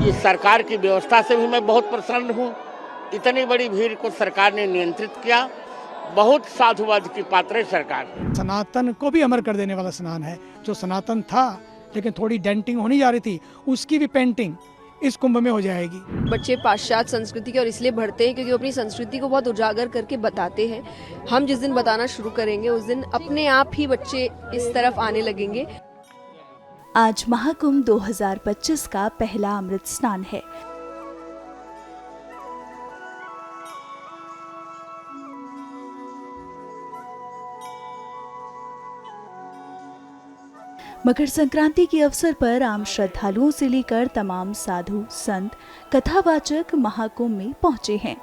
इस सरकार की व्यवस्था से भी मैं बहुत प्रसन्न हूँ। इतनी बड़ी भीड़ को सरकार ने नियंत्रित किया। बहुत साधुवाद की पात्र है सरकार। सनातन को भी अमर कर देने वाला स्नान है। जो सनातन था लेकिन थोड़ी डेंटिंग होनी जा रही थी, उसकी भी पेंटिंग इस कुंभ में हो जाएगी। बच्चे पाश्चात्य संस्कृति के और इसलिए बढ़ते हैं क्योंकि वो अपनी संस्कृति को बहुत उजागर करके बताते हैं। हम जिस दिन बताना शुरू करेंगे उस दिन अपने आप ही बच्चे इस तरफ आने लगेंगे। आज महाकुंभ 2025 का पहला अमृत स्नान है। मकर संक्रांति के अवसर पर आम श्रद्धालुओं से लेकर तमाम साधु संत कथावाचक महाकुंभ में पहुंचे हैं।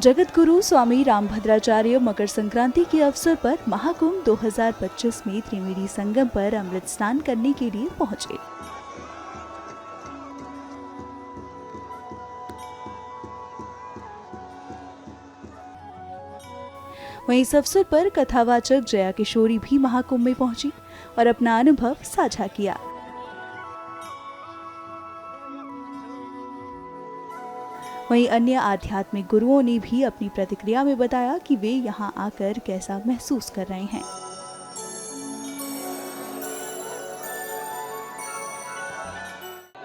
जगत गुरु स्वामी रामभद्राचार्य मकर संक्रांति के अवसर पर महाकुंभ 2025 में त्रिवेणी संगम पर अमृत स्नान करने के लिए पहुंचे। वहीं इस अवसर पर कथावाचक जया किशोरी भी महाकुंभ में पहुंची और अपना अनुभव साझा किया। वहीं अन्य आध्यात्मिक गुरुओं ने भी अपनी प्रतिक्रिया में बताया कि वे यहां आकर कैसा महसूस कर रहे हैं।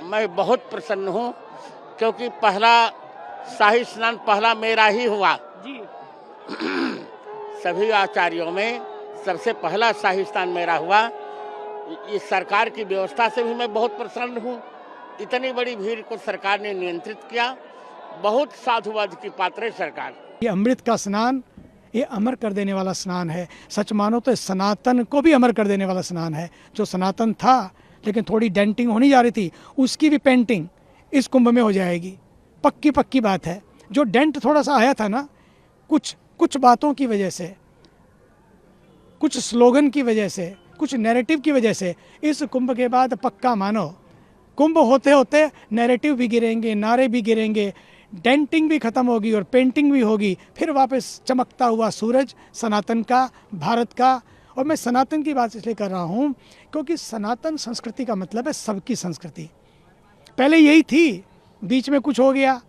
मैं बहुत प्रसन्न हूँ क्योंकि पहला शाही स्नान पहला मेरा ही हुआ जी। सभी आचार्यों में सबसे पहला शाही स्नान मेरा हुआ। इस सरकार की व्यवस्था से भी मैं बहुत प्रसन्न हूँ। इतनी बड़ी भीड़ को सरकार ने नियंत्रित किया। बहुत साधुवाद की पात्र है सरकार। ये अमृत का स्नान, ये अमर कर देने वाला स्नान है। सच मानो तो सनातन को भी अमर कर देने वाला स्नान है। जो सनातन था लेकिन थोड़ी डेंटिंग होनी जा रही थी, उसकी भी पेंटिंग इस कुंभ में हो जाएगी। पक्की बात है। जो डेंट थोड़ा सा आया था ना, कुछ बातों की वजह से, कुछ स्लोगन की वजह से, कुछ नैरेटिव की वजह से, इस कुंभ के बाद पक्का मानो कुंभ होते होते नैरेटिव भी गिरेंगे, नारे भी गिरेंगे, डेंटिंग भी खत्म होगी और पेंटिंग भी होगी। फिर वापस चमकता हुआ सूरज सनातन का, भारत का। और मैं सनातन की बात इसलिए कर रहा हूँ क्योंकि सनातन संस्कृति का मतलब है सबकी संस्कृति। पहले यही थी, बीच में कुछ हो गया,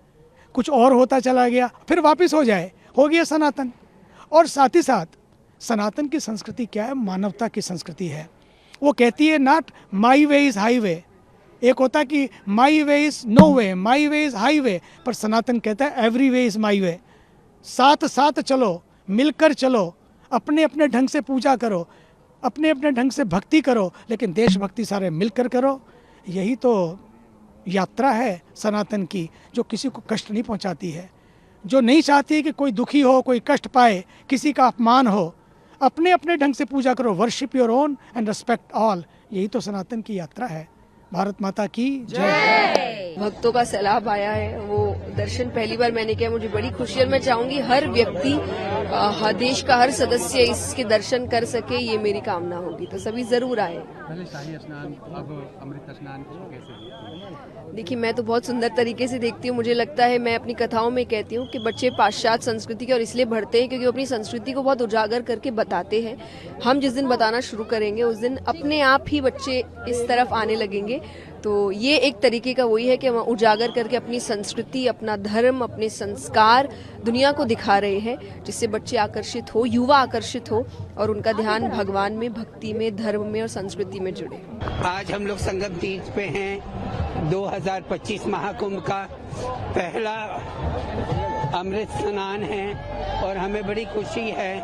कुछ और होता चला गया, फिर वापस हो गया सनातन। और साथ ही साथ सनातन की संस्कृति क्या है? मानवता की संस्कृति है। वो कहती है not my way is highway. एक होता कि my way is no way, my way is highway, पर सनातन कहता है एवरी वे इज़ माई वे। साथ चलो, मिलकर चलो, अपने अपने ढंग से पूजा करो, अपने अपने ढंग से भक्ति करो, लेकिन देशभक्ति सारे मिलकर करो। यही तो यात्रा है सनातन की, जो किसी को कष्ट नहीं पहुंचाती है, जो नहीं चाहती कि कोई दुखी हो, कोई कष्ट पाए, किसी का अपमान हो। अपने अपने ढंग से पूजा करो, worship your own and respect all. यही तो सनातन की यात्रा है। भारत माता की जय। भक्तों का सैलाब आया है, वो दर्शन पहली बार मैंने किया, मुझे बड़ी खुशी है। मैं चाहूंगी हर व्यक्ति, देश का हर सदस्य इसके दर्शन कर सके, ये मेरी कामना होगी। तो सभी जरूर आए। पहले शाही स्नान, अब अमृत स्नान कैसे? देखिए, मैं तो बहुत सुंदर तरीके से देखती हूँ। मुझे लगता है, मैं अपनी कथाओं में कहती हूँ कि बच्चे पाश्चात्य संस्कृति के और इसलिए बढ़ते हैं क्योंकि वो अपनी संस्कृति को बहुत उजागर करके बताते हैं। हम जिस दिन बताना शुरू करेंगे उस दिन अपने आप ही बच्चे इस तरफ आने लगेंगे। तो ये एक तरीके का वही है कि हम उजागर करके अपनी संस्कृति, अपना धर्म, अपने संस्कार दुनिया को दिखा रहे हैं, जिससे बच्चे आकर्षित हो, युवा आकर्षित हो और उनका ध्यान भगवान में, भक्ति में, धर्म में और संस्कृति में जुड़े। आज हम लोग संगम तीज पे हैं। 2025 महाकुंभ का पहला अमृत स्नान है और हमें बड़ी खुशी है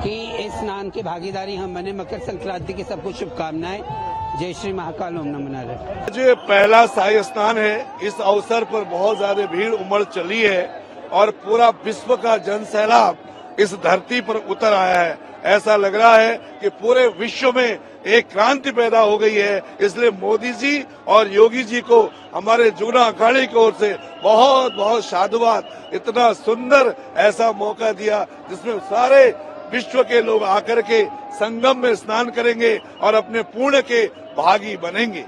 कि इस स्नान की भागीदारी हम बने। मकर संक्रांति की सबको शुभकामनाएं। जय श्री महाकाल, ओम नमो नारायण। आज पहला शाही स्नान है। इस अवसर पर बहुत ज्यादा भीड़ उमड़ चली है और पूरा विश्व का जन सैलाब इस धरती पर उतर आया है। ऐसा लग रहा है कि पूरे विश्व में एक क्रांति पैदा हो गई है। इसलिए मोदी जी और योगी जी को हमारे जुगना अखाड़े की ओर से बहुत बहुत साधुवाद। इतना सुंदर ऐसा मौका दिया जिसमें सारे विश्व के लोग आकर के संगम में स्नान करेंगे और अपने पुण्य के भागी बनेंगे।